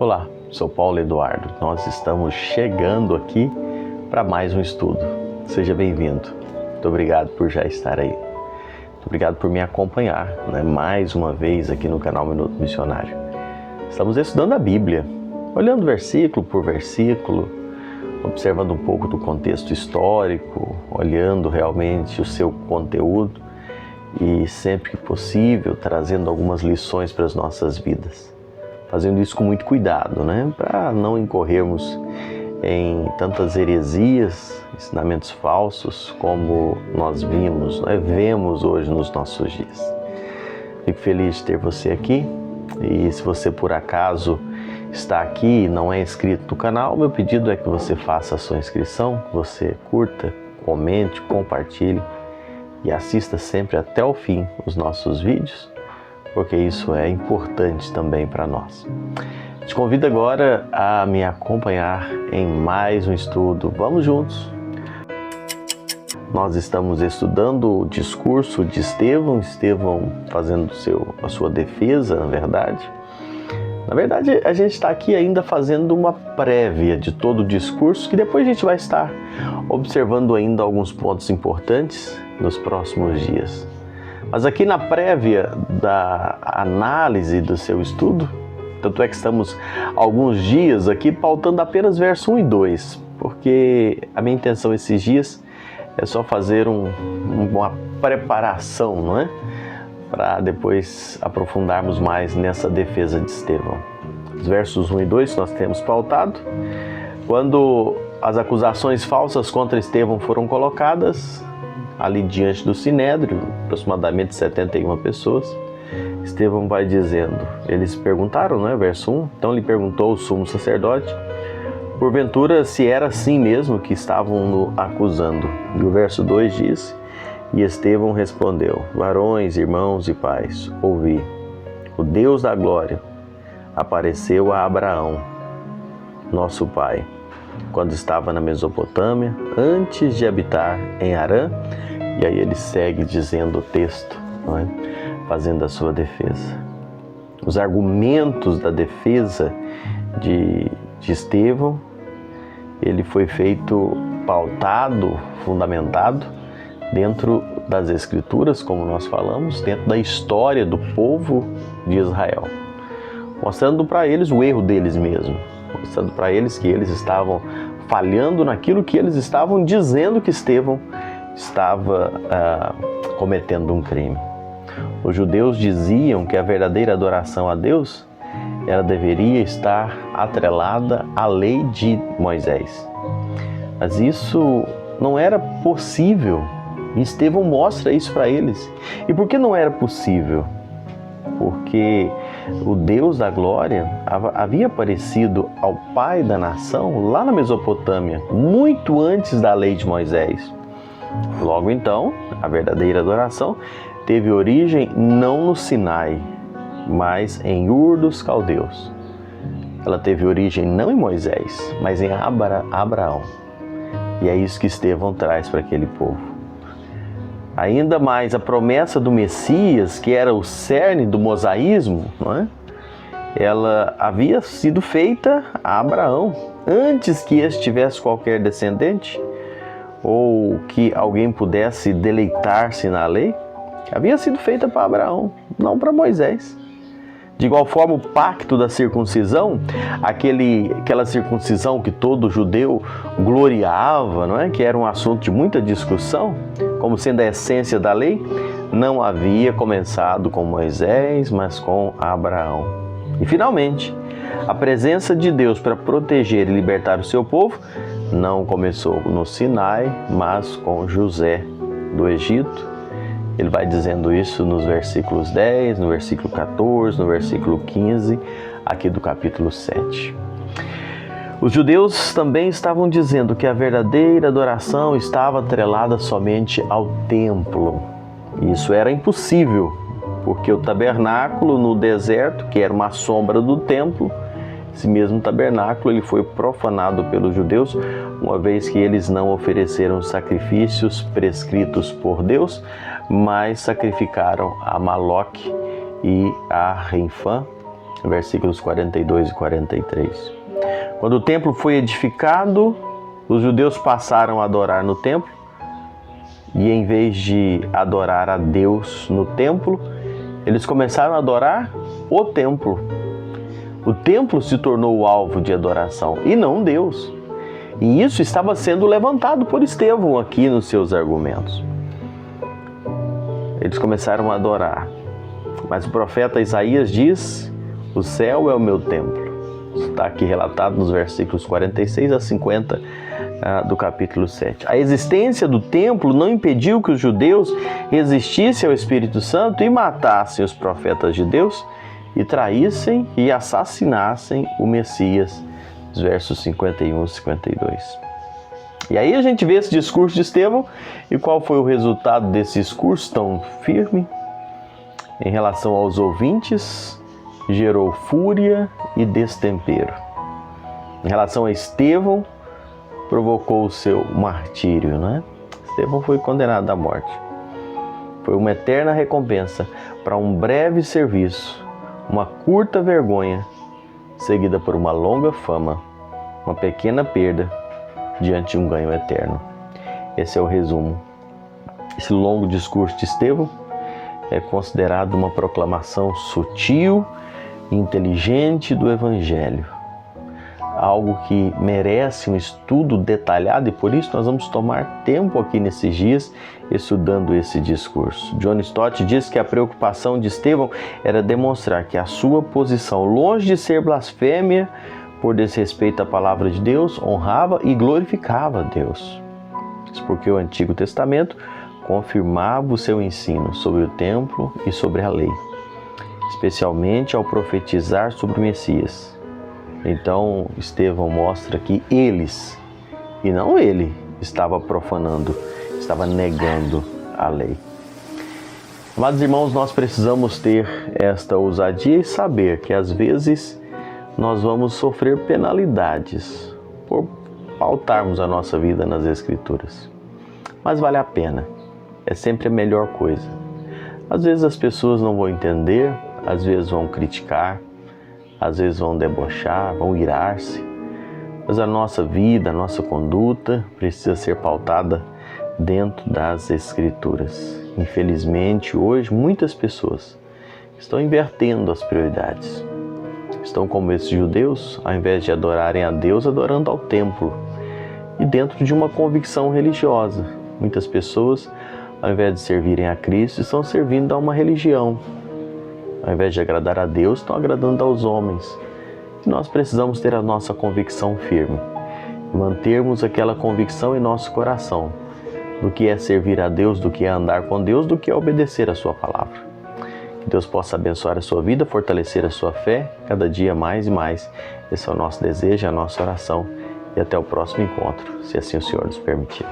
Olá, sou Paulo Eduardo. Nós estamos chegando aqui para mais um estudo. Seja bem-vindo. Muito obrigado por já estar aí. Muito obrigado por me acompanhar, mais uma vez aqui no canal Minuto Missionário. Estamos estudando a Bíblia, olhando versículo por versículo, observando um pouco do contexto histórico, olhando realmente o seu conteúdo e, sempre que possível, trazendo algumas lições para as nossas vidas. Fazendo isso com muito cuidado, para não incorrermos em tantas heresias, ensinamentos falsos como nós vemos hoje nos nossos dias. Fico feliz de ter você aqui e se você por acaso está aqui e não é inscrito no canal, meu pedido é que você faça a sua inscrição, que você curta, comente, compartilhe e assista sempre até o fim os nossos vídeos, porque isso é importante também para nós. Te convido agora a me acompanhar em mais um estudo. Vamos juntos! Nós estamos estudando o discurso de Estevão fazendo a sua defesa, na verdade. Na verdade, a gente está aqui ainda fazendo uma prévia de todo o discurso, que depois a gente vai estar observando ainda alguns pontos importantes nos próximos dias. Mas aqui na prévia da análise do seu estudo, tanto é que estamos alguns dias aqui pautando apenas verso 1 e 2, porque a minha intenção esses dias é só fazer uma preparação, para depois aprofundarmos mais nessa defesa de Estevão. Os versos 1 e 2 nós temos pautado. Quando as acusações falsas contra Estevão foram colocadas ali diante do Sinédrio, aproximadamente 71 pessoas, Estevão vai dizendo, eles perguntaram, verso 1, então lhe perguntou o sumo sacerdote, porventura se era assim mesmo que estavam no acusando. E o verso 2 diz, e Estevão respondeu, varões, irmãos e pais, ouvi, o Deus da glória apareceu a Abraão, nosso pai, quando estava na Mesopotâmia, antes de habitar em Harã. E aí ele segue dizendo o texto, fazendo a sua defesa. Os argumentos da defesa de Estevão, ele foi feito pautado, fundamentado dentro das Escrituras, como nós falamos, dentro da história do povo de Israel, mostrando para eles o erro deles mesmos, mostrando para eles que eles estavam falhando naquilo que eles estavam dizendo que Estevão estava cometendo um crime. Os judeus diziam que a verdadeira adoração a Deus ela deveria estar atrelada à lei de Moisés. Mas isso não era possível. E Estevão mostra isso para eles. E por que não era possível? Porque o Deus da glória havia aparecido ao pai da nação lá na Mesopotâmia, muito antes da lei de Moisés. Logo então, a verdadeira adoração teve origem não no Sinai, mas em Ur dos Caldeus. Ela teve origem não em Moisés, mas em Abraão. E é isso que Estevão traz para aquele povo. Ainda mais a promessa do Messias, que era o cerne do mosaísmo, ela havia sido feita a Abraão, antes que este tivesse qualquer descendente, ou que alguém pudesse deleitar-se na lei, havia sido feita para Abraão, não para Moisés. De igual forma, o pacto da circuncisão, aquela circuncisão que todo judeu gloriava, que era um assunto de muita discussão, como sendo a essência da lei, não havia começado com Moisés, mas com Abraão. E finalmente, a presença de Deus para proteger e libertar o seu povo não começou no Sinai, mas com José do Egito. Ele vai dizendo isso nos versículos 10, no versículo 14, no versículo 15, aqui do capítulo 7. Os judeus também estavam dizendo que a verdadeira adoração estava atrelada somente ao templo. Isso era impossível, porque o tabernáculo no deserto, que era uma sombra do templo, esse mesmo tabernáculo ele foi profanado pelos judeus, uma vez que eles não ofereceram sacrifícios prescritos por Deus, mas sacrificaram a Moloque e a Renfã, versículos 42 e 43. Quando o templo foi edificado, os judeus passaram a adorar no templo, e em vez de adorar a Deus no templo, eles começaram a adorar o templo. O templo se tornou o alvo de adoração e não Deus. E isso estava sendo levantado por Estevão aqui nos seus argumentos. Eles começaram a adorar. Mas o profeta Isaías diz: o céu é o meu templo. Está aqui relatado nos versículos 46 a 50 do capítulo 7. A existência do templo não impediu que os judeus resistissem ao Espírito Santo e matassem os profetas de Deus e traíssem e assassinassem o Messias. Os versos 51 e 52. E aí a gente vê esse discurso de Estevão, e qual foi o resultado desse discurso tão firme? Em relação aos ouvintes, gerou fúria e destempero. Em relação a Estevão, provocou o seu martírio, né? Estevão foi condenado à morte. Foi uma eterna recompensa para um breve serviço, uma curta vergonha, seguida por uma longa fama, uma pequena perda diante de um ganho eterno. Esse é o resumo. Esse longo discurso de Estevão é considerado uma proclamação sutil e inteligente do Evangelho. Algo que merece um estudo detalhado, e por isso nós vamos tomar tempo aqui nesses dias estudando esse discurso. John Stott diz que a preocupação de Estevão era demonstrar que a sua posição, longe de ser blasfêmia por desrespeito à palavra de Deus, honrava e glorificava a Deus. Isso porque o Antigo Testamento confirmava o seu ensino sobre o templo e sobre a lei, especialmente ao profetizar sobre o Messias. Então, Estevão mostra que eles, e não ele, estava profanando, estava negando a lei. Amados irmãos, nós precisamos ter esta ousadia e saber que às vezes nós vamos sofrer penalidades por pautarmos a nossa vida nas Escrituras. Mas vale a pena, é sempre a melhor coisa. Às vezes as pessoas não vão entender, às vezes vão criticar, às vezes vão debochar, vão irar-se, mas a nossa vida, a nossa conduta precisa ser pautada dentro das Escrituras. Infelizmente, hoje, muitas pessoas estão invertendo as prioridades. Estão como esses judeus, ao invés de adorarem a Deus, adorando ao templo. E dentro de uma convicção religiosa. Muitas pessoas, ao invés de servirem a Cristo, estão servindo a uma religião. Ao invés de agradar a Deus, estão agradando aos homens. E nós precisamos ter a nossa convicção firme. Mantermos aquela convicção em nosso coração. Do que é servir a Deus, do que é andar com Deus, do que é obedecer a sua palavra. Que Deus possa abençoar a sua vida, fortalecer a sua fé, cada dia mais e mais. Esse é o nosso desejo, a nossa oração. E até o próximo encontro, se assim o Senhor nos permitir.